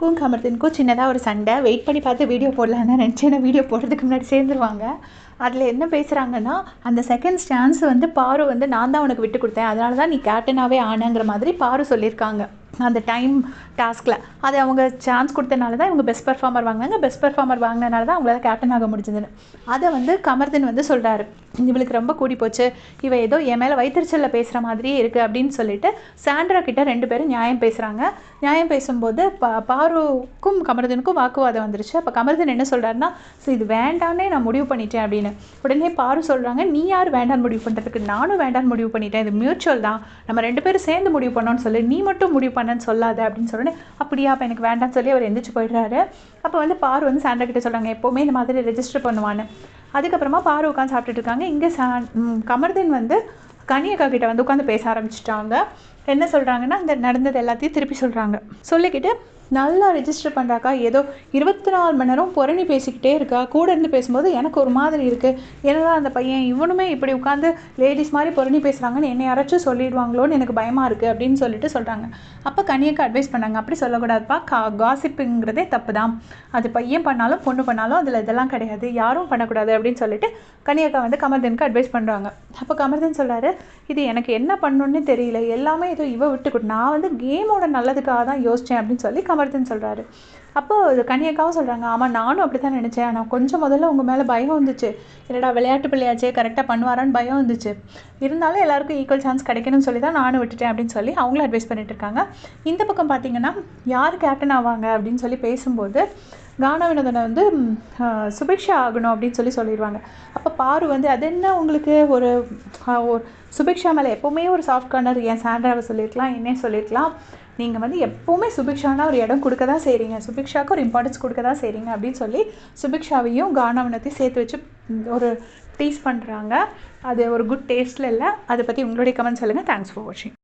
பாருக்கும் கமர்தீனுக்கும் சின்னதாக ஒரு சண்டை. வெயிட் பண்ணி பார்த்து வீடியோ போடலான்னு தான் நினச்சேன். வீடியோ போடுறதுக்கு முன்னாடி சேர்ந்துருவாங்க. அதில் என்ன பேசுகிறாங்கன்னா, அந்த செகண்ட் சான்ஸ் வந்து பாரு வந்து நான் தான் உனக்கு விட்டு கொடுத்தேன், அதனால தான் நீ கேப்டனாகவே ஆனங்கிற மாதிரி பாரு சொல்லியிருக்காங்க. அந்த டைம் டாஸ்கில் அது அவங்க சான்ஸ் கொடுத்தனால தான் இவங்க பெஸ்ட் பர்ஃபார்மர் வாங்கினாங்க. பெஸ்ட் பர்ஃபார்மர் வாங்கினனால தான் அவங்களால கேப்டன் ஆக முடிஞ்சதுன்னு. அதை வந்து கமர்தீன் வந்து சொல்கிறாரு, இவளுக்கு ரொம்ப கூடி போச்சு, இவ ஏதோ என் மேலே வயிற்றுச்சலில் பேசுகிற மாதிரியே இருக்குது அப்படின்னு சொல்லிட்டு சாண்ட்ரா கிட்ட 2 பேரும் நியாயம் பேசுகிறாங்க. நியாயம் பேசும்போது பாருக்கும் கமர்தீனுக்கும் வாக்குவாதம் வந்துருச்சு. அப்போ கமர்தீன் என்ன சொல்கிறாருன்னா, இது வேண்டான்னே நான் முடிவு பண்ணிட்டேன் அப்படின்னு. உடனே பாரு சொல்கிறாங்க, நீ யார் வேண்டான்னு முடிவு பண்ணுறதுக்கு? நானும் வேண்டான்னு முடிவு பண்ணிட்டேன், இது மியூச்சுவல் தான், நம்ம 2 பேரும் சேர்ந்து முடிவு பண்ணோன்னு சொல்லி, நீ மட்டும் முடிவு பண்ணன்னு சொல்லாத அப்படின்னு சொன்னேன். அப்படியா, அப்போ எனக்கு வேண்டான்னு சொல்லி அவர் எந்திரிச்சு போயிடுறாரு. அப்போ வந்து பாரு வந்து சாண்ட்ரா கிட்ட சொல்கிறாங்க, எப்போவுமே இந்த மாதிரி ரெஜிஸ்டர் பண்ணுவான்னு. அதுக்கப்புறமா பாரு உட்காந்து சாப்பிட்டுட்டு இருக்காங்க. இங்கே கமர்தீன் வந்து கனியக்கா கிட்ட வந்து உட்காந்து பேச ஆரம்பிச்சிட்டாங்க. என்ன சொல்கிறாங்கன்னா, இந்த நடந்தது எல்லாத்தையும் திருப்பி சொல்கிறாங்க. சொல்லிக்கிட்டு, நல்லா ரெஜிஸ்டர் பண்ணுறாக்கா, ஏதோ 24 மணி நேரம் புரணி பேசிக்கிட்டே இருக்கா, கூட இருந்து பேசும்போது எனக்கு ஒரு மாதிரி இருக்குது, என்னடா அந்த பையன் இவனுமே இப்படி உட்காந்து லேடிஸ் மாதிரி புரணி பேசுகிறாங்கன்னு என்னை யாராச்சும் சொல்லிடுவாங்களோன்னு எனக்கு பயமாக இருக்குது அப்படின்னு சொல்லிட்டு சொல்கிறாங்க. அப்போ கனியக்கா அட்வைஸ் பண்ணாங்க, அப்படி சொல்லக்கூடாதுப்பா, காசிப்புங்கிறதே தப்பு தான், அது பையன் பண்ணாலும் பொண்ணு பண்ணாலும் அதில் இதெல்லாம் கிடையாது, யாரும் பண்ணக்கூடாது அப்படின்னு சொல்லிட்டு கனியக்கா வந்து கமர்தீனுக்கு அட்வைஸ் பண்ணுறாங்க. அப்போ கமர்தீன் சொல்கிறாரு, இது எனக்கு என்ன பண்ணணுன்னு தெரியல, எல்லாமே ஏதோ இவ விட்டுக்கிட்டு, நான் வந்து கேமோட நல்லதுக்காக தான் யோசித்தேன் அப்படின்னு சொல்லி கமர்தீன் சொல்கிறாரு. அப்போது கனியக்காவும் சொல்கிறாங்க, ஆமாம் நானும் அப்படி தான் நினச்சேன், ஆனால் கொஞ்சம் முதல்ல உங்கள் மேலே பயம் வந்துச்சு, என்னடா விளையாட்டு பிள்ளையாச்சே கரெக்டாக பண்ணுவாரான்னு பயம் வந்துச்சு, இருந்தாலும் எல்லாருக்கும் ஈக்குவல் சான்ஸ் கிடைக்கணும்னு சொல்லி தான் நானும் விட்டுட்டேன் அப்படின்னு சொல்லி அவங்களும் அட்வைஸ் பண்ணிட்டு இருக்காங்க. இந்த பக்கம் பார்த்தீங்கன்னா, யார் கேப்டன் ஆவாங்க அப்படின்னு சொல்லி பேசும்போது கானா வினோதனை வந்து சுபிக்ஷா ஆகணும் அப்படின்னு சொல்லிடுவாங்க. அப்போ பாரு வந்து அது என்ன உங்களுக்கு ஒரு சுபிக்ஷா மேலே எப்போவுமே ஒரு சாஃப்ட் கார்னர், ஏன் சாண்ட்ராவை சொல்லியிருக்கலாம், என்னே சொல்லியிருக்கலாம், நீங்கள் வந்து எப்போவுமே சுபிக்ஷானா ஒரு இடம் கொடுக்க தான் செய்கிறீங்க, சுபிக்ஷாவுக்கு ஒரு இம்பார்ட்டன்ஸ் கொடுக்க தான் செய்கிறீங்க அப்படின்னு சொல்லி சுபிக்ஷாவையும் கானா வினோத்தையும் சேர்த்து வச்சு ஒரு டீஸ் பண்ணுறாங்க. அது ஒரு குட் டேஸ்ட்டில் இல்லை. அதை பற்றி உங்களுடைய கமெண்ட் சொல்லுங்கள். தேங்க்ஸ் ஃபார் வாட்சிங்.